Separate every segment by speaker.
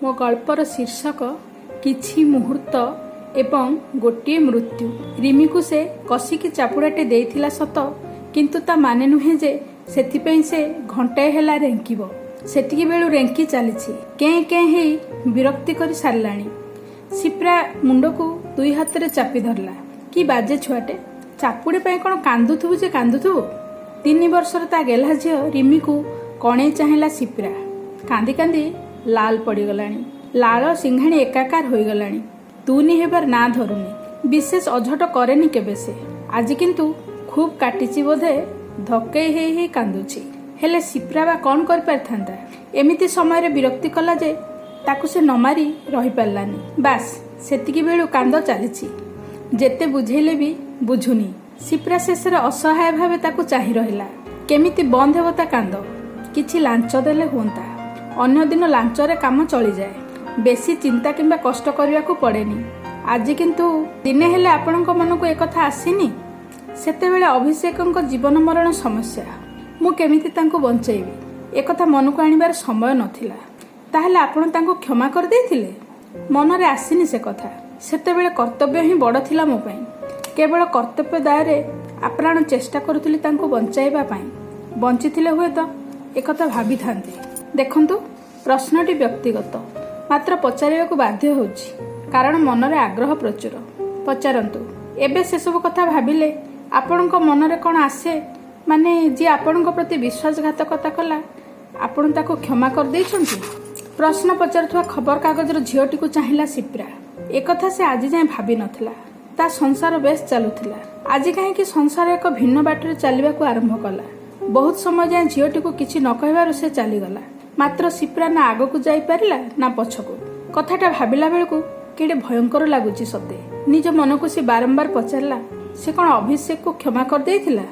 Speaker 1: मो गल्पर शीर्षक किछि मुहूर्त एवं गोटे मृत्यु। रिमी को से कसिकी चापुड़ाटे देइथिला सत, किंतु ता माने नुहे जे सेथिपई से घंटाए हेला रेंकिबो। सेतिकी बेलू रेंकी चलीछि, कें कें हेई विरक्ति करी सारलाणी। सिप्रा मुंड को दुई हाथ रे चापी धरला। कि बाजे छुआटे, चापुड़ी पे कौन कांदुथुबु जे कांदुथुबु। 3 वर्षर ता गेला झियो रिमी को कणे चाहेला सिप्रा। कांदी कांदी लाल पड़गलाणी, लाल सिंघाणी एकाकार होईगलाणी। तुनी हेबार ना धरुनी, विशेष अझट करेनी केबे से। आज किंतु खूब काटिची बोधे, धक्कई हेई हेई कांदुची। हेले सिप्रा बा कौन कर पारथांता। एमिति समय रे विरक्ति कला जे ताकु से न मारी रही पारलानी। बास सेतिकी बेलू कांद चलीछि, जेते बुझेले भी बुझुनी। सिप्रा शेषरे असहाय भावे ताकु चाही रहिला। केमिति बंद हेबो ता कांद। किछि लांच देले हुंता। अन्य दिन लांचरे काम चली जाए, बेसी चिंता किंबा कष्ट करिया को पड़ेनी। आज किंतु दिने हेले आपणक मन को एकथा आसीनी। सेतेबेले अभिषेकଙ୍କ जीवन मरण समस्या, मु केमिति तांको बंचेइबी एकथा मन को आनिबार समय नथिला। ताहले आपण तांको क्षमा कर देथिले। मनरे आसीनी से कथा। सेतेबेले कर्तव्य ही बड़ थिला मो पई। केवल कर्तव्य दायरे आप्राण चेष्टा करुथिली तांको बंचाइबा पई। बंचिथिले हुए तो एकथा भाबी थांते। देखंतु प्रश्नटी व्यक्तिगत, मात्र पचारिबाकू बाध्य होउछि, कारण मनरे आग्रह प्रचुर। पचारंतु, एबे से सब कथा भाबिले आपणक मनरे कोन आसे? माने जी आपणक प्रति विश्वासघातकता कला, आपण ताको क्षमा कर दैछंती? प्रश्न पचारुथवा खबर कागजर झियोटी को चाहिला सिप्रा। एकथा से आज जाए भाबी नथिला। ता संसार बेस चलुथिला। आज कहीं संसार एक भिन्न बाटरे चलिबाकू आरंभ कला। बहुत समय जाए झियोटी को किछि न कहबारु से चलीगला। मात्र सिप्रा ना आगकू जाई पारिला ना पछकू। कथाटा भाबिला बेलकू केडे भयंकर लागुची सते। निज मन को से बारंबार पचारला, से कोन अभिषेक को क्षमा कर देइथिला?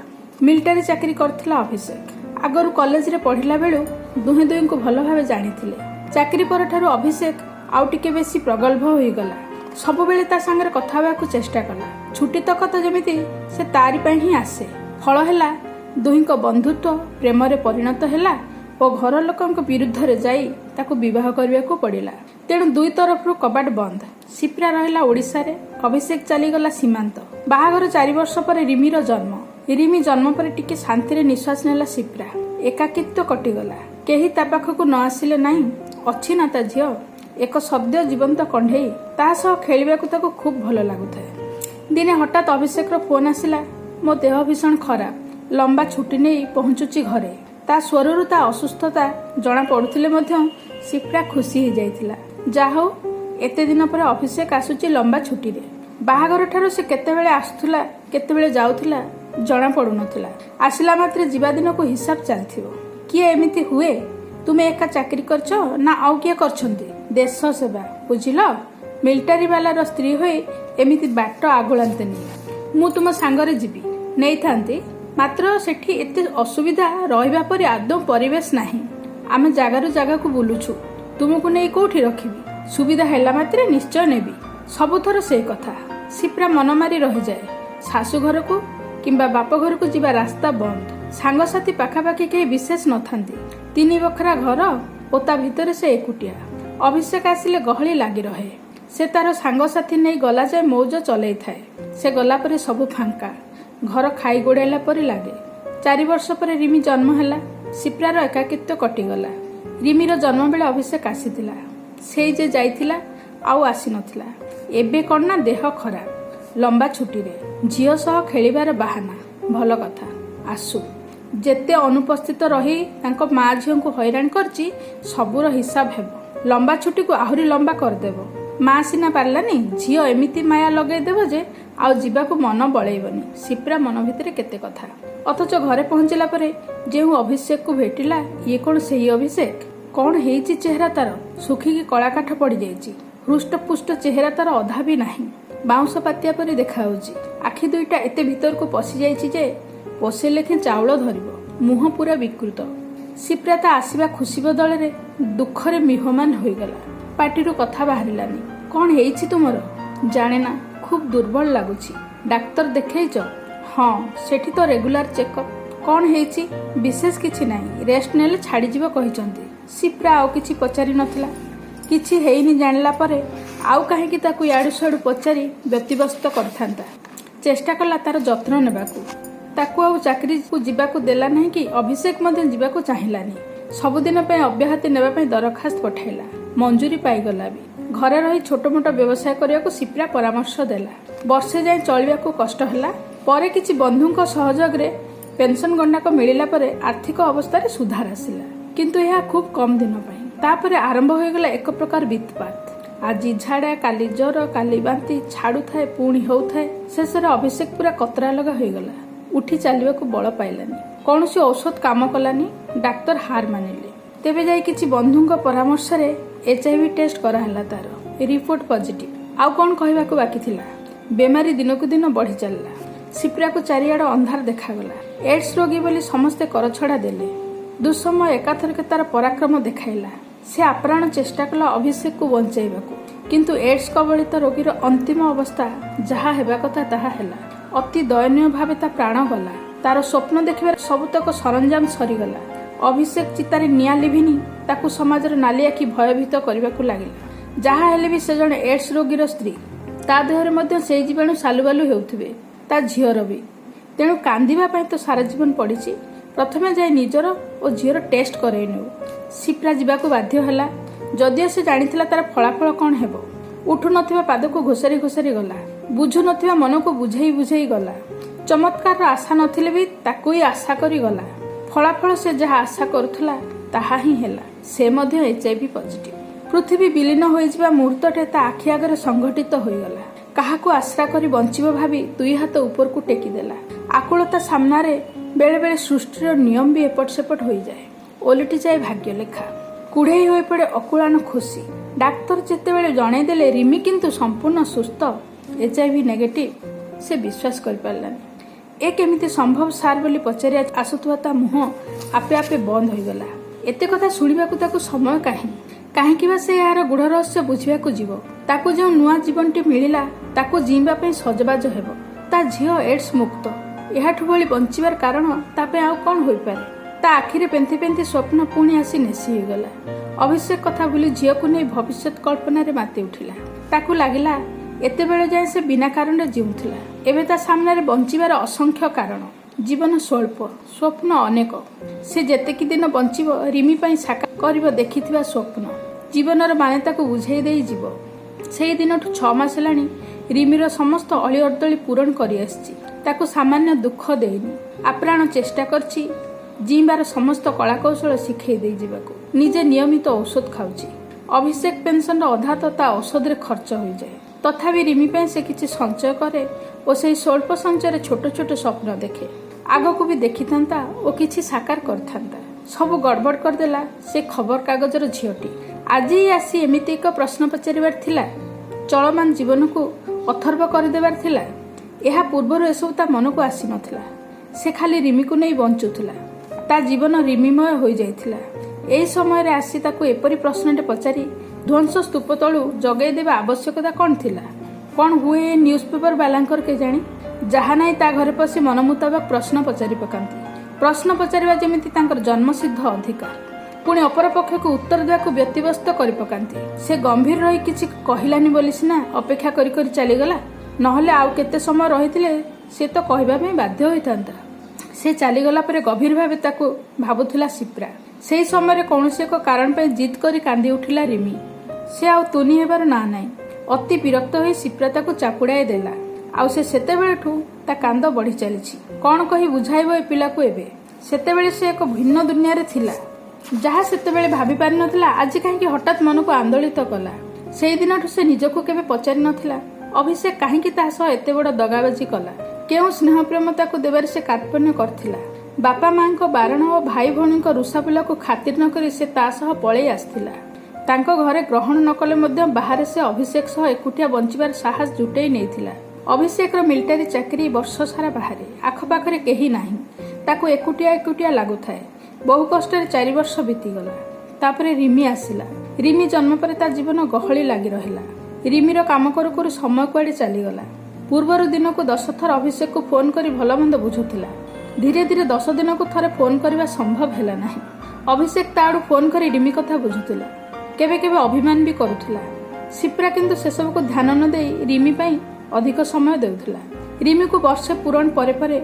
Speaker 1: मिलिटारी चाकरी करथिला अभिषेक। आगरु कॉलेज रे पढ़िला बेलू दुहे दुहीं को भल भावे जानिथिले। चाकरी पर ठारू अभिषेक आउ टिके बेसी प्रगल्भ होई गला। सब बेले ता संगे कथा हेबाकू चेष्टा कला। छुट्टी तक तो जेमिति से तारी पई ही आसे। फल हैला दुहीं को बंधुत्व प्रेम रे परिणत हैला और घर लोकंक विरुद्ध रे जाई ताकू विवाह करबाकू पड़िला। तेणु दुई तरफ कबाट बंद। सिप्रा रहिला ओडिसा रे, अभिषेक चली गला सीमांत। बाहाघर 4 वर्ष पर रिमीर जन्म। रिमी जन्म पर टिके शांति रे निश्वास नेला सिप्रा। एकाकित्व कटिगला। केही ता पाखकू न आसिले नाही। अछि ना ता झियो, एक शब्द जीवंत कंढेई, ता सह खेलिबाकू ताकू खूब भल लागुଥାଏ। दिने हठात अभिषेक रो फोन आसिला, मो देह भीषण खराब, लंबा छुट्टी नहीं पहुंचुची घरे। ता स्वररू ता असुस्थता जना पड़ुथिले मध्य सिप्रा खुशी हो जाइथिला। जाहो एते दिन पर अभिषेक आसुची लंबा छुट्टी रे। बाहाघर ठारू से केतेबेले आसुथुला केतेबेले जाउथिला जना पड़ु नथिला। आसिला मात्रे जीवा दिन को हिसाब चलथिबो। किए एमिति हुए? तुमे एका चाकरी करछ ना आउ किए करछंती? देश सेवा बुझिल। मिलिटारी वाला स्त्री होई एमिति बाट आगुलांतेनी। मु तुम सांगरे जीवी नै थांती, मात्र सेठी एते असुविधा रहिबा परे आदौ परिवेश नाही। आमे जागारु जागा को बुलुछु। तुमको नै कोठी रखिबी? सुविधा हैला मात्रे निश्चय नेबी। सबुथर से कथा। सिप्रा मन मारी रहि जाए। सासु घर को किंबा बाप घर को जीवा रास्ता बंद। सांगसाथी पाखापाखि कहीं विशेष न थांती। 3 बखरा घर और ता भितर से एकुटिया। अभिषेक आसिले गहली लागी रहे। से तार सांगसाथी नहीं गला जाए मौज चलई थाए। से गला परे सबु फांका। घर खाई गोड़ाइला परी लागे। 4 वर्ष पर रिमी जन्म हैला। सिप्रार एकाकित्व कटिगला। रिमीर जन्म बेले अभिषेक आसीथिला। से जे जाइथिला आउ आसी नथिला। एबे कोन ना देह खराब, लंबा छुट्टी रे, झियो सह खेलिबार बहाना। भल कथा, आसु। जेते अनुपस्थित रही तांको माँ झियो को हैरान करची, सबुर हिसाब हेबो। लंबा छुट्टी को आहुरी लंबा कर देबो। माँ सिना पारलानी, झियो एमिति माया लगे देबो जे आउ जीवाकू मन बळैबनी। सिप्रा मन भितरे केते कथा। अथच घरे पहुंचला परे जेउ अभिषेक को भेटिला, ये कोन सेही अभिषेक? कौन हेइची चेहरा तार? सुखिकी कला काठ पड़ी जाइची। हृष्टपुष्ट चेहरा तार अधा भी नाही। बाउंस पातिया परी देखा होउची। आखि दुईटा एते भीतर को पसी जाइची जे पोसे लेखे चाउल धरिबो। मुह पूरा विकृत। सिप्रा ता आसीबा खुशी बदଳରେ दुखरे मिहमान होइगला। पाटिरू कथा बाहरिलानी। कौन हेइची तुमर? जाने ना, खूब दुर्बल लागुची। डाक्टर देखैछ? हाँ, सेठी तो रेगुलर चेकअप। कौन हेइची? विशेष किछि नाही, रेस्ट नेले छाड़ी जीव कहिचंती। सिप्रा आउ किछि पचारि नथिला। କିଛି ହେଇନି ଜାଣିଲା ପରେ ଆଉ କାହିଁକି ତାକୁ ଇଆଡ଼ୁ ସିଆଡ଼ୁ ପଚାରି ବ୍ୟତିବ୍ୟସ୍ତ କରିଥାନ୍ତା। ଚେଷ୍ଟା କଲା ତାର ଯତ୍ନ ନେବାକୁ। ତାକୁ ଆଉ ଚାକିରିକୁ ଯିବାକୁ ଦେଲା ନାହିଁ କି ଅଭିଷେକ ମଧ୍ୟ ଯିବାକୁ ଚାହିଁଲାନି। ସବୁଦିନ ପାଇଁ ଅବ୍ୟାହତି ନେବା ପାଇଁ ଦରଖାସ୍ତ ପଠାଇଲା। ମଞ୍ଜୁରୀ ପାଇଗଲା ବି। ଘରେ ରହି ଛୋଟ ମୋଟ ବ୍ୟବସାୟ କରିବାକୁ ସିପ୍ରା ପରାମର୍ଶ ଦେଲା। ବର୍ଷେ ଯାଏ ଚଳିବାକୁ କଷ୍ଟ ହେଲା। ପରେ କିଛି ବନ୍ଧୁଙ୍କ ସହଯୋଗରେ ପେନସନ ଗଣ୍ଡାକ ମିଳିଲା ପରେ ଆର୍ଥିକ ଅବସ୍ଥାରେ ସୁଧାର ଆସିଲା। କିନ୍ତୁ ଏହା ଖୁବ୍ କମ୍ ଦିନ ପାଇଁ। ତାପରେ ଆରମ୍ଭ ହୋଇଗଲା ଏକ ପ୍ରକାର ବିତ୍ପାତ। ଆଜି ଝାଡ଼ା, କାଲି ଜ୍ୱର, କାଲି ବାନ୍ତି, ଛାଡୁଥାଏ ପୁଣି ହେଉଥାଏ। ଶେଷରେ ଅଭିଷେକ ପୁରା କତରା ଲଗା ହୋଇଗଲା। ଉଠି ଚାଲିବାକୁ ବଳ ପାଇଲାନି। କୌଣସି ଔଷଧ କାମ କଲାନି। ଡାକ୍ତର ହାର ମାନିଲେ। ତେବେ ଯାଇ କିଛି ବନ୍ଧୁଙ୍କ ପରାମର୍ଶରେ HIV ଟେଷ୍ଟ କରାହେଲା। ତାର ରିପୋର୍ଟ ପଜିଟିଭ। ଆଉ କ'ଣ କହିବାକୁ ବାକି ଥିଲା। ବେମାରୀ ଦିନକୁ ଦିନ ବଢି ଚାଲିଲା। ସିପ୍ରାକୁ ଚାରିଆଡ ଅନ୍ଧାର ଦେଖାଗଲା। ଏଡ୍ସ ରୋଗୀ ବୋଲି ସମସ୍ତେ କରଛଡ଼ା ଦେଲେ। ଦୁଃସମୟ ଏକାଥରକେ ତାର ପରାକ୍ରମ ଦେଖାଇଲା। ସେ ଆପ୍ରାଣ ଚେଷ୍ଟା କଲା ଅଭିଷେକକୁ ବଞ୍ଚାଇବାକୁ। କିନ୍ତୁ ଏଡ୍ସ କବଳିତ ରୋଗୀର ଅନ୍ତିମ ଅବସ୍ଥା ଯାହା ହେବା କଥା ତାହା ହେଲା। ଅତି ଦୟନୀୟ ଭାବେ ତା ପ୍ରାଣ ଗଲା। ତାର ସ୍ୱପ୍ନ ଦେଖିବାର ସବୁତକ ସରଞ୍ଜାମ ସରିଗଲା। ଅଭିଷେକ ଚିତାରେ ନିଆଁ ଲିଭିନି। ତାକୁ ସମାଜର ନାଲି ଆଖି ଭୟଭୀତ କରିବାକୁ ଲାଗିଲା। ଯାହା ହେଲେ ବି ସେ ଜଣେ ଏଡ୍ସ ରୋଗୀର ସ୍ତ୍ରୀ। ତା ଦେହରେ ମଧ୍ୟ ସେଇ ଜୀବାଣୁ ସାଲୁବାଲୁ ହେଉଥିବେ। ତା ଝିଅର ବି। ତେଣୁ କାନ୍ଦିବା ପାଇଁ ତ ସାରା ଜୀବନ ପଡ଼ିଛି। ପ୍ରଥମେ ଯାଇ ନିଜର ଓ ଝିଅର ଟେଷ୍ଟ କରେଇ ନେଉ। ସିପ୍ରା ଯିବାକୁ ବାଧ୍ୟ ହେଲା। ଯଦିଓ ସେ ଜାଣିଥିଲା ତାର ଫଳାଫଳ କ'ଣ ହେବ। ଉଠୁ ନଥିବା ପାଦକୁ ଘୋଷାରି ଘୋଷାରି ଗଲା। ବୁଝୁ ନଥିବା ମନକୁ ବୁଝେଇ ବୁଝେଇ ଗଲା। ଚମତ୍କାରର ଆଶା ନଥିଲେ ବି ତାକୁ ହିଁ ଆଶା କରି ଗଲା। ଫଳାଫଳ ସେ ଯାହା ଆଶା କରୁଥିଲା ତାହା ହିଁ ହେଲା। ସେ ମଧ୍ୟ HIV ପଜିଟିଭ। ପୃଥିବୀ ବିଲୀନ ହୋଇଯିବା ମୁହୂର୍ତ୍ତଟେ ତା ଆଖି ଆଗରେ ସଂଘଟିତ ହୋଇଗଲା। କାହାକୁ ଆଶ୍ରା କରି ବଞ୍ଚିବ ଭାବି ଦୁଇ ହାତ ଉପରକୁ ଟେକିଦେଲା। ଆକୁଳତା ସାମ୍ନାରେ ବେଳେବେଳେ ସୃଷ୍ଟିର ନିୟମ ବି ଏପଟ ସେପଟ ହୋଇଯାଏ। ଓଲଟିଯାଏ ଭାଗ୍ୟ ଲେଖା। କୁଢ଼େଇ ହୋଇପଡ଼େ ଅକୁଳାନ ଖୁସି। ଡାକ୍ତର ଯେତେବେଳେ ଜଣେଇଦେଲେ ରିମି କିନ୍ତୁ ସମ୍ପୂର୍ଣ୍ଣ ସୁସ୍ଥ, HIV ନେଗେଟିଭ, ସେ ବିଶ୍ୱାସ କରିପାରିଲାନି। ଏ କେମିତି ସମ୍ଭବ ସାର୍ ବୋଲି ପଚାରି ଆସୁଥିବା ତା ମୁହଁ ଆପେ ଆପେ ବନ୍ଦ ହୋଇଗଲା। ଏତେ କଥା ଶୁଣିବାକୁ ତାକୁ ସମୟ କାହିଁକି ବା ସେ ଏହାର ଗୂଢ଼ ରହସ୍ୟ ବୁଝିବାକୁ ଯିବ। ତାକୁ ଯେଉଁ ନୂଆ ଜୀବନଟି ମିଳିଲା ତାକୁ ଜିଇଁବା ପାଇଁ ସଜବାଜ ହେବ। ତା ଝିଅ ଏଡ୍ସ ମୁକ୍ତ। ଏହାଠୁ ଭଳି ବଞ୍ଚିବାର କାରଣ ତା ପାଇଁ ଆଉ କ'ଣ ହୋଇପାରେ। ତା ଆଖିରେ ପେନ୍ଥି ପେନ୍ଥି ସ୍ୱପ୍ନ ପୁଣି ଆସି ନେସି ହୋଇଗଲା। ଅଭିଷେକ କଥା ଭୁଲି ଝିଅକୁ ନେଇ ଭବିଷ୍ୟତ କଳ୍ପନାରେ ମାତି ଉଠିଲା। ତାକୁ ଲାଗିଲା ଏତେବେଳେ ଯାଏଁ ସେ ବିନା କାରଣରେ ଜିଉଁଥିଲା। ଏବେ ତା ସାମ୍ନାରେ ବଞ୍ଚିବାର ଅସଂଖ୍ୟ କାରଣ। ଜୀବନ ସ୍ୱଳ୍ପ, ସ୍ୱପ୍ନ ଅନେକ। ସେ ଯେତିକି ଦିନ ବଞ୍ଚିବ ରିମି ପାଇଁ ସାକାର କରିବ ଦେଖିଥିବା ସ୍ୱପ୍ନ। ଜୀବନର ମାନେ ତାକୁ ବୁଝେଇ ଦେଇ ଯିବ। ସେଇ ଦିନଠୁ 6 ମାସ ହେଲାଣି ରିମିର ସମସ୍ତ ଅଳି ଅର୍ଦ୍ଦଳି ପୂରଣ କରି ଆସିଛି। ତାକୁ ସାମାନ୍ୟ ଦୁଃଖ ଦେଇନି। ଆପ୍ରାଣ ଚେଷ୍ଟା କରିଛି ଜିଇଁବାର ସମସ୍ତ କଳାକୌଶଳ ଶିଖେଇ ଦେଇ ଯିବାକୁ। ନିଜେ ନିୟମିତ ଔଷଧ ଖାଉଛି। ଅଭିଷେକ ପେନସନର ଅଧା ତ ତା ଔଷଧରେ ଖର୍ଚ୍ଚ ହୋଇଯାଏ। ତଥାପି ରିମି ପାଇଁ ସେ କିଛି ସଞ୍ଚୟ କରେ ଓ ସେହି ସ୍ୱଳ୍ପ ସଞ୍ଚୟରେ ଛୋଟ ଛୋଟ ସ୍ୱପ୍ନ ଦେଖେ। ଆଗକୁ ବି ଦେଖିଥାନ୍ତା ଓ କିଛି ସାକାର କରିଥାନ୍ତା। ସବୁ ଗଡ଼ବଡ଼ କରିଦେଲା ସେ ଖବରକାଗଜର ଝିଅଟି। ଆଜି ଆସି ଏମିତି ଏକ ପ୍ରଶ୍ନ ପଚାରିବାର ଥିଲା। ଚଳମାନ ଜୀବନକୁ ଅଥର୍ବ କରିଦେବାର ଥିଲା। ଏହା ପୂର୍ବରୁ ଏସବୁ ତା ମନକୁ ଆସିନଥିଲା। ସେ ଖାଲି ରିମିକୁ ନେଇ ବଞ୍ଚୁଥିଲା। ତା ଜୀବନ ରିମିମୟ ହୋଇଯାଇଥିଲା। ଏହି ସମୟରେ ଆସି ତାକୁ ଏପରି ପ୍ରଶ୍ନଟେ ପଚାରି ଧ୍ୱଂସ ସ୍ତୂପ ତଳୁ ଜଗାଇ ଦେବା ଆବଶ୍ୟକତା କ'ଣ ଥିଲା? କ'ଣ ହୁଏ ଏ ନ୍ୟୁଜ୍ ପେପର ବାଲାଙ୍କର କେଜାଣି? ଯାହା ନାହିଁ ତା ଘରେ ପଶି ମନ ମୁତାବକ ପ୍ରଶ୍ନ ପଚାରି ପକାନ୍ତି। ପ୍ରଶ୍ନ ପଚାରିବା ଯେମିତି ତାଙ୍କର ଜନ୍ମସିଦ୍ଧ ଅଧିକାର। ପୁଣି ଅପରପକ୍ଷକୁ ଉତ୍ତର ଦେବାକୁ ବ୍ୟତିବ୍ୟସ୍ତ କରି ପକାନ୍ତି। ସେ ଗମ୍ଭୀର ରହି କିଛି କହିଲାନି ବୋଲି ସିନା ଅପେକ୍ଷା କରି କରି ଚାଲିଗଲା। ନହେଲେ ଆଉ କେତେ ସମୟ ରହିଥିଲେ ସେ ତ କହିବା ପାଇଁ ବାଧ୍ୟ ହୋଇଥାନ୍ତା। ସେ ଚାଲିଗଲା ପରେ ଗଭୀର ଭାବେ ତାକୁ ଭାବୁଥିଲା ସିପ୍ରା। ସେହି ସମୟରେ କୌଣସି ଏକ କାରଣ ପାଇଁ ଜିଦ୍ କରି କାନ୍ଦି ଉଠିଲା ରିମି। ସେ ଆଉ ତୁନି ହେବାର ନାଁ ନାହିଁ। ଅତି ବିରକ୍ତ ହୋଇ ସିପ୍ରା ତାକୁ ଚାପୁଡ଼ାଇ ଦେଲା। ଆଉ ସେ ସେତେବେଳଠୁ ତା କାନ୍ଦ ବଢ଼ି ଚାଲିଛି। କ'ଣ କହି ବୁଝାଇବ ଏ ପିଲାକୁ ଏବେ? ସେତେବେଳେ ସେ ଏକ ଭିନ୍ନ ଦୁନିଆରେ ଥିଲା। ଯାହା ସେତେବେଳେ ଭାବି ପାରିନଥିଲା ଆଜି କାହିଁକି ହଠାତ୍ ମନକୁ ଆନ୍ଦୋଳିତ କଲା। ସେଇଦିନଠୁ ସେ ନିଜକୁ କେବେ ପଚାରି ନଥିଲା ଅଭିଷେକ କାହିଁକି ତା ସହ ଏତେ ବଡ଼ ଦଗାବାଜି କଲା। କେଉଁ ସ୍ନେହ ପ୍ରେମ ତାକୁ ଦେବାରେ ସେ କାର୍ପଣ୍ୟ କରିଥିଲା। ବାପା ମାଙ୍କ ବାରଣ ଓ ଭାଇ ଭଉଣୀଙ୍କ ରୁଷାପୁଲାକୁ ଖାତିର ନ କରି ସେ ତା ସହ ପଳେଇ ଆସିଥିଲା। ତାଙ୍କ ଘରେ ଗ୍ରହଣ ନ କଲେ ମଧ୍ୟ ବାହାରେ ସେ ଅଭିଷେକ ସହ ଏକୁଟିଆ ବଞ୍ଚିବାର ସାହସ ଜୁଟେଇ ନେଇଥିଲା। ଅଭିଷେକର ମିଲିଟାରୀ ଚାକିରି ବର୍ଷ ସାରା ବାହାରେ। ଆଖପାଖରେ କେହି ନାହିଁ। ତାକୁ ଏକୁଟିଆ ଏକୁଟିଆ ଲାଗୁଥାଏ। ବହୁ କଷ୍ଟରେ 4 ବର୍ଷ ବିତିଗଲା। ତାପରେ ରିମି ଆସିଲା। ରିମି ଜନ୍ମ ପରେ ତା ଜୀବନ ଗହଳି ଲାଗି ରହିଲା। ରିମିର କାମ କରୁ କରୁ ସମୟ କୁଆଡ଼େ ଚାଲିଗଲା। ପୂର୍ବରୁ ଦିନକୁ 10 ଥର ଅଭିଷେକକୁ ଫୋନ କରି ଭଲ ମନ୍ଦ ବୁଝୁଥିଲା। ଧୀରେ ଧୀରେ 10 ଦିନକୁ ଥରେ ଫୋନ କରିବା ସମ୍ଭବ ହେଲା ନାହିଁ। ଅଭିଷେକ ତା ଆଡ଼ୁ ଫୋନ କରି ରିମି କଥା ବୁଝୁଥିଲା। केबे केबे अभिमान भी करुथिला। सिप्रा किंतु सेसबुक ध्यान न देई रिमी पाई अधिक समय देउथिला। रिमी को वर्षे पूरण परे परे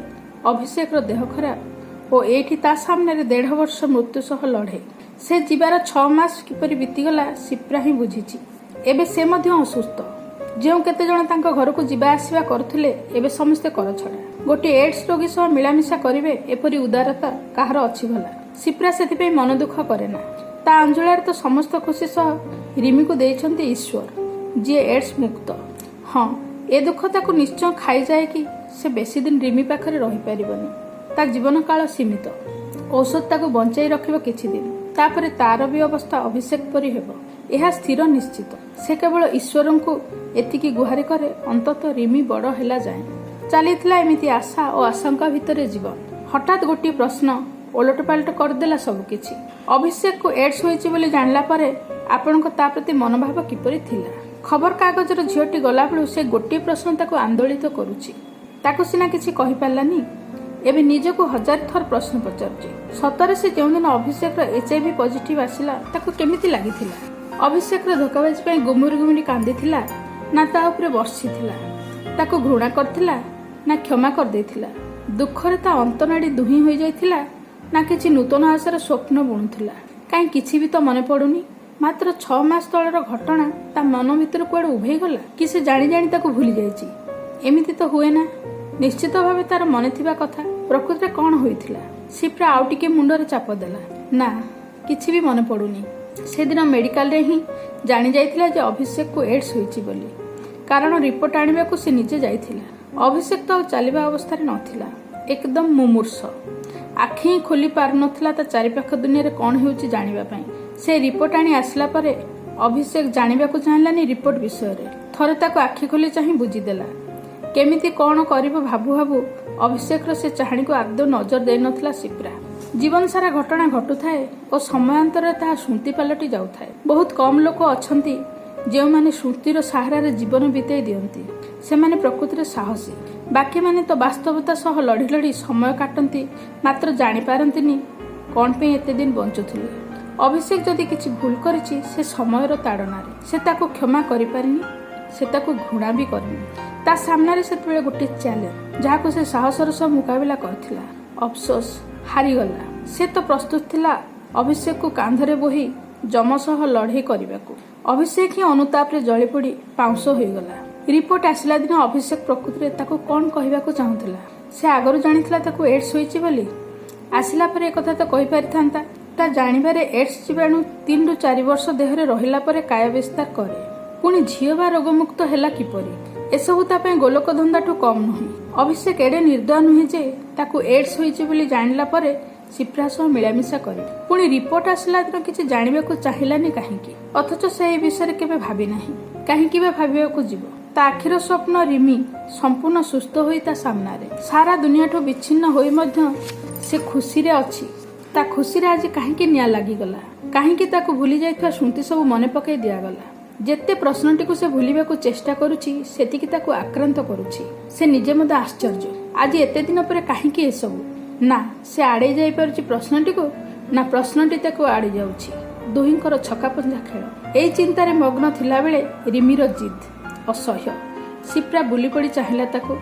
Speaker 1: अभिषेक देह खराब और एठी ता सामने 1.5 वर्ष मृत्यु सह लड़े। से जीवार 6 मास किपरि बीतीगला सिप्रा ही बुझीची। एबे से मध्य असुस्थ। जो केते जण तांको घर को जीवा आसीबा करथुले एबे समस्ते कर छड़ा। गोटे एड्स रोगी सह मिलामिशा करिवे एपरि उदारता काहार अछि भला। सिप्रा सेति पे मन दुख करेना। ता अंजलार तो समस्त खुशी सह रिमी को देइछन्ती ईश्वर जे एड्स मुक्त। हाँ ए दुख ताको निश्चय खाई जाए कि से बेसी दिन रिमी पाखरे रही पारिबनी। ता जीवन काल सीमित। औषध ताको बंचाई रखिबो किछि दिन। तापरे तार भी अवस्था अभिषेक परि हेबो। यह स्थिर निश्चित। से केवल ईश्वर को एतिकी गुहारी करे अंततः रिमी बड़ हेला जाए। चलीथिला एमिति आशा और आशंका भितरे जीवन। हठात गोटे प्रश्न ओलटपालट करदेला सबकिछि। अभिषेक को एड्स होइछि बोली जानला परे आपनको ता प्रति मनोभाव किपरि थिला? खबर कागजर झीटी गला बेलू से गोटे प्रश्न ताको आंदोलित करुछि। ताको सिना किछि कहि पारलानी। एबे निजको 1000 थर प्रश्न पचारुछि। सतरे से जो दिन अभिषेक HIV पॉजिटिव आसिला ताको केमिति लागिथिला? अभिषेक धोकाबाजी पे गुमुरी गुमुरी कांदी ना ता उपरे बर्षिथिला? ताको घृणा करथिला ना क्षमा कर देथिला? दुखरे ता अंतनाड़ी दुही होई जाइथिला ना किछि नूतन आशार स्वप्न बुणुथिला? काई किछि भी तो मने पडुनी। मात्र 6 मास तळर घटना ता मन भितर कुआडे उभे गला कि से जानी जानी ताको भूली जाइछि। एमिति तो हुए ना। निश्चित भावे तार मने थिबा कथा प्रकृति कौन होइथिला। सिप्रा आउ टिके मुंडरे चाप देला। ना किछि भी मने पडुनी। से दिन मेडिकल रे ही जानी जाइथिला जे अभिषेक को एड्स होइछि बोली। कारण रिपोर्ट आनिबा को से निजे जाइथिला। अभिषेक तो चलिबा अवस्था रे नथिला। एकदम मुमूर्ष। आखि खोली पार नथिला ता चारिपाख दुनिया रे कोन होउछि जानिबा पई। से रिपोर्ट आनी आसला परे अभिषेक जानिबा को चाहलानी रिपोर्ट विषय रे। थरे ताको आखि खोली चाहि बुझी देला। केमिति कौन करिबो भाबु भाबु अभिषेक से चाहणी को आदौ नजर दे नथिला सिप्रा। जीवन सारा घटना घटुथाए और समयांतर ताहा स्मृति पलटि जाउथाए। बहुत कम लोक अछंती जे माने स्मृतिर सहारा रे जीवन बिताई दियंती। से माने प्रकृति रे साहसी। बाकी माने तो वास्तवता सह लड़ी लड़ी समय काटंती मात्र जानि पारंतिनी कोन पे एते दिन बंचुथिले। अभिषेक जदि किछि भूल करिछि से समयर ताड़नारे से ताको क्षमा करि पारिनी। से ताको घृणा भी करनी। ता सामने से गोटे चैलेंज जहाँ को से साहसर सह मुकाबिला करथिला। अफसोस हारीगला। से तो प्रस्तुत थिला अभिषेक को कांधरे बोही जम सह लड़े करने। अभिषेक ही अनुताप रे जली पड़ी पाउंस होईगला। रिपोर्ट आसला दिन अभिषेक प्रकृति ताको कौन कहबाको चाहुथिला? से आगरु जानिथिला ताको एड्स होईछि बोली? आसिला परे एकथा तो कहि पारिथांता। ता जानिबारे एड्स जीवाणु 3 ରୁ 4 वर्ष देहरे रहिला परे काय विस्तार करे। पुणी झील बा रोगमुक्त हेला किपरि? एसबू ता पे गोलोक धंदाठू कम नुहे। अभिषेक एडे निर्दय नुहे जे ताकू एड्स होईछि बोली जानिला परे सिप्रा सह मिलामिशा करे। पुणी रिपोर्ट आसला दिन किछि जानिबाकू चाहिलानी काहेकि? अथच से ए विषय केबे भाबी नाही। काहेकि बे भाबिबाकू जीवो? ता आखिर स्वप्न रिमी संपूर्ण सुस्थ होई ता सामनारे सारा दुनियाठू विच्छिन्न होई मध्य से खुशी रे अछि। ता खुशी रे आज काहेकि निया लागि गला? काहेकि ताकू भूली जाइथवा स्मृति सब मने पकाई दिया गला? जेते प्रश्नटी को से भूलिबाकू चेष्टा करुछि सेतिकी ताकू आक्रांत करुछि। से निजे मते आश्चर्य आज एते दिन पर काहेकि ए सब? ना से आड़े जाई पारुछि प्रश्नटी को ना प्रश्नटी ताकू आड़े जाउछि। दुहिंकर छकापंजा खेल। एई चिंता रे मग्न थिला बेले रिमीर जिद असह्य। सिप्रा बुली पड़ी चाहिला ताकू।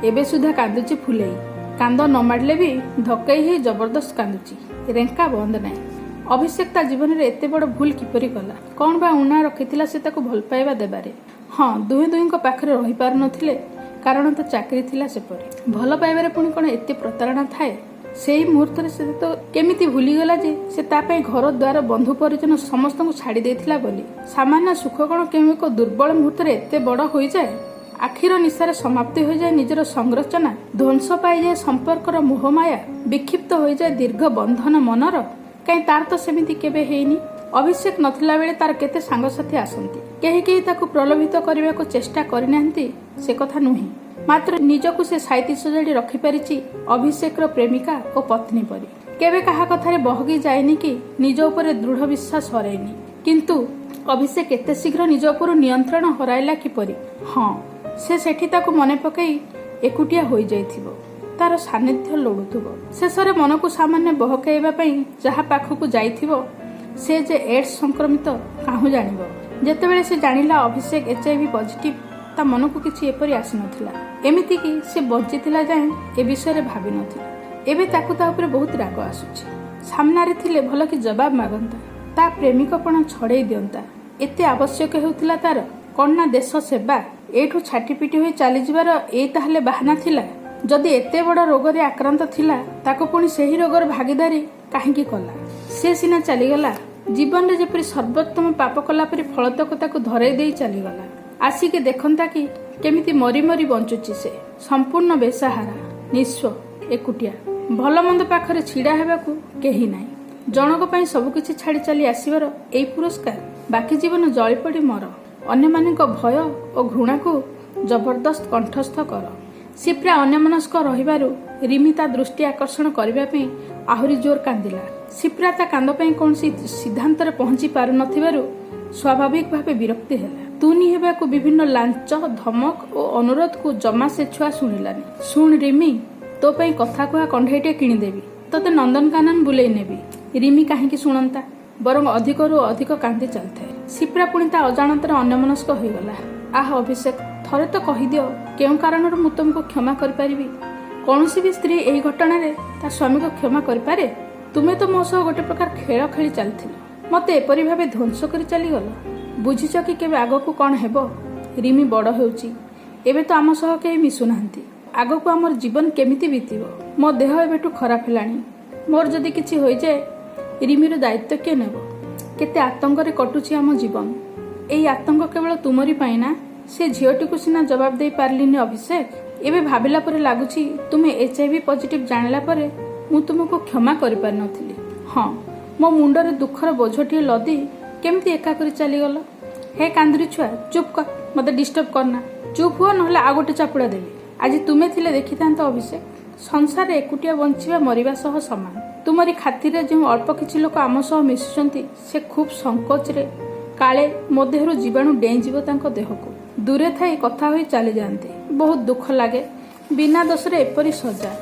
Speaker 1: एबे सुधा कांदुछि फुलेई। कांद न मारले भी धक्कई ही जबरदस्त कांदुछि। रेंका बंद नाही। अभिषेक ता जीवन रे एते बड़ भूल किपरि कला? कौन बा उना रखिथिला से ताकू भल पाइबा देबारे? हाँ दुहे दुहिंक पाखरे रही पार नथिले कारण ता चाकरी थिला सेपरि। भल पाइबारे पुणी कोन एते प्रतारणा थाए? सेही मुहूर्त रे से तो केमिति भूली गला जे से ता पई घर द्वार बंधु परिजन समस्त को छाड़ी देथिला बोली। सामान्य सुख कोन केमे को दुर्बल मुहूर्त रे एते बड़ होई जाए? आखिर निशार समाप्ति हो जाए निजर संरचना। ध्वंस पाई जाए संपर्कर मोहमाया। विक्षिप्त हो जाए दीर्घ बंधन मनर। कहीं तार तो सेमिति केबे हेइनी। अभिषेक नथिला बेले तार केते सांगसाथी आसंती। केही केही ताकू प्रलोभित करबा को चेष्टा करिनांती से कथा नुही। मात्र निजकू से साइती सजाड़ी रखि परिछि अभिषेकर प्रेमिका और पत्नी परी। केबे कहा कथारे बहगी जाएनी कि निज उपरे दृढ़ विश्वास हरैनी। किंतु अभिषेक एते शीघ्र निज उपर नियंत्रण हराइला किपरि? हाँ से सेठी ताकू मने पकई एकुटिया होई जाइथिबो। तार सानिध्य लोड़ुथुबो। शेषरे मन को सामान्य बहकाइबा पई जहा पाखकू जाइथिबो से जे एड्स संक्रमित काहू जानिब। जेतेबेले से जानिला अभिषेक HIV पॉजिटिव ता मन को किछि एपरि आसी नथिला। एमिति कि से बंचिथिला जाए ए विषय रे भाबि नथिला। एबे ताकू ता ऊपर बहुत राग आसुछि। सामना रे थिले भल कि जवाब मागंता, ता प्रेमिकपण छड़ेई दियंता। एते आवश्यक हेउथिला तार कन्ना देश सेवा एठू छाटीपिटी होई चली जिबार ए ताहले बाहाना थिला। जदि एते बड़ रोग रे आक्रांत थिला ताको पुणी सेही रोगर भागीदारी काहेकि कला। से सिना चलीगला जीवन रे जेपरि सर्वोत्तम पाप कला परि फलतक ताको धरई देई चलीगला। आसिके देखंता कि केमिति मरी मरी बंचुची से संपूर्ण बेसहारा निस्व एकुटिया। भल मंद पाखरे छिड़ा हेबाकू केही नाही। जनक पई सब किछि छाड़ी चली आसीबार एई पुरस्कार। बाकी जीवन जळी पड़ी मर। अन्य मानक भय और घृणा को जबरदस्त कंठस्थ कर। सिप्रा अन्यमनस्क रहिबारु रिमी ता दृष्टि आकर्षण करबा पई आहुरी जोर कांदिला। सिप्रा ता कांद पई कोनसी सिद्धांत रे पहुंची पारु नथिबारु स्वाभाविक भावे विरक्ति ହେଲା। तुनी हेबाकू विभिन्न लांच धमक और अनुरोध को जमा से छुआ शुणिलानी। शुण रिमी, तो पई कथा कुआ कंढेटे किणी देबी, तते नंदनकानन बुलेई नेबी। रिमी काहेकि शुणंता, बरं अधिकरू अधिक कांदी चलथे। सिप्रा पुणी ता अजाणतरे अन्यमनस्क होइगला। आह अभिषेक, थरे तो कहिदियो केउ कारणर मु तुमको क्षमा करि परिबी। कौनसी भी स्त्री एही घटना रे ता स्वामी को क्षमा करि पारे? तुमे तो मो सह गोटे प्रकार खेल खेली चलथिल, मते एपरि भाबे ध्वंस करि चली गलो। बुझिच कि केबे आगकू कोन हेबो? रिमी बड़ हेउची, एबे तो आम सह केही मिसु नाहंती। आगकू हमर जीवन केमिति बीतिबो? मो देह एबेटू खराब हेलानी। मोर जदि किछि होई जाय रिमीर दायित्व किए नेब? केते आतंक रे कटुछि आम जीवन। एई आतंक केवल तुमरी पाई ना? से झीटी को सिना जवाब दे पारलिनी अभिषेक। एबे भाबिला परे लागुछि तुमे HIV पॉजिटिव जानिला परे मु तुमको क्षमा करि पार नथिली। हां, मो मुंडर दुखर बोझटिए लदी केमती एका करी चली गलो। हे कांदरी छुआ, चुप कर, मते डिस्टर्ब करना। चुप हुआ नहले आ गोटे चापुड़ा देबी। आज तुमे थिले देखितांत अभिषेक, संसार एकुटिया बंचिबा मरिबा सह समान। तुमरी खातिर जो अल्प किछि लोक आम सह मिसुचंती से खूब संकोच रे काले मो देहरु जीवाणु डेई जीव तांको देहको। दूरे थाई कथा होई चली जाते। बहुत दुख लागे बिना दोष रे एपरी सजा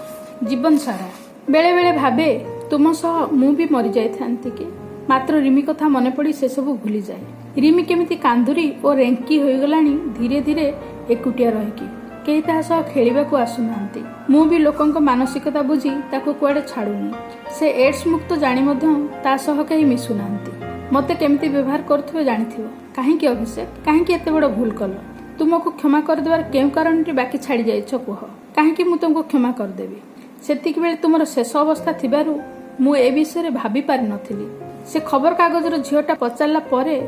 Speaker 1: जीवन सारा। बेले बेले भाबे तुम सह मु भी मरी जाई थांती कि। मात्र रिमी कथा मने पड़ी से सब भूली जाए। रिमी केमिति कांदुरी और रेंकी होई गलानी धीरे धीरे एकुटिया रहिकी। केही ता सह खेलिबाकू आसुनांती। मु भी लोकंक मानसिकता बुझी ताको कुआडे छाडुनी। से एड्स मुक्त जानी मध्य ता सह केही मिसुनांती। मते केमिति व्यवहार करथुवे जानिथिबो। काहेकि अभिषेक, काहेकि एते बड़ भूल कल? तुमको क्षमा कर देबार केउ कारणटी बाकी छाडी जाइछ कुह? काहेकि मु तुमको क्षमा कर देबी? सेतिक बेले तुमर शेष अवस्था थिबारु मु ए विषय रे भाबी पारि नथिली। से खबर कागजर झियोटा पचारला परे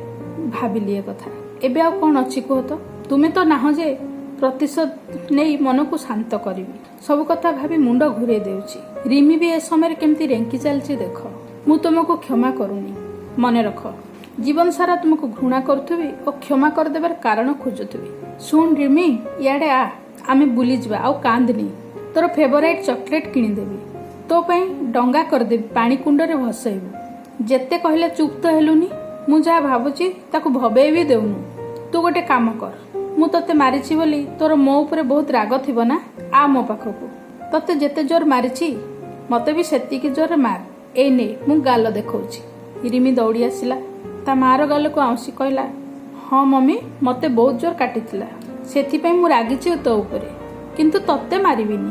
Speaker 1: भाबिली ए कथा। एबे आ कोन अछि कुह तो? तुमे तो नाह जे प्रतिशोध नहीं मन को शांत करी। सब कथा भाभी मुंड घुरे देउची। रिमी भी ए समय केमती रेंकी चलची देख। मु तुमको क्षमा करूनी। मने रख, जीवन सारा तुमको घृणा करुथुबी और क्षमा कर देबार कारण खोजुथुबी। सुन रिमी, याडे आ, आमे बुली जिबा। आउ कांदनी, तोर फेवरेट चॉकलेट किनी देबी। तो पई डंगा कर देबी, पानी कुंड रे भसैबू। जेते कहले चुप तो हेलुनी। मु जा भाबुची ताको भबे भी देउनु। तू गोटे काम कर, मु तते मारिछि बोली तोर मो ऊपर बहुत राग थिबो ना? आ मो पाखकू। तते जेते जोर मारिछि मते भी सेतिकी जोर मार। ए ने मु गाल देखौछि। रिमी दौड़ी आसिला। ता मार गाल को आउसी कहला, हाँ मम्मी, मते बहुत जोर काटिथिला, सेथिपई मु रागिछि तो ऊपर, किंतु तते मारिबिनी।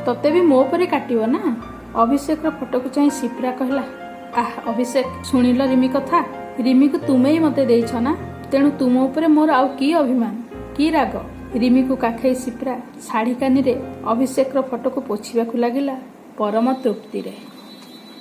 Speaker 1: तते भी मो ऊपर काटिबो ना? अभिषेक रो फोटो को चाहि सिप्रा कहला, आह अभिषेक, सुनिल रिमी कथा? रिमी को तुमे ही मते देइछ ना, तेणु तुम ऊपर मोर आउ की अभिमान की राग। रिमी को काखई सिप्रा शाढ़ी कानी रे अभिषेक रो फोटो को पोछिबा को लागिला परम तृप्ति रे।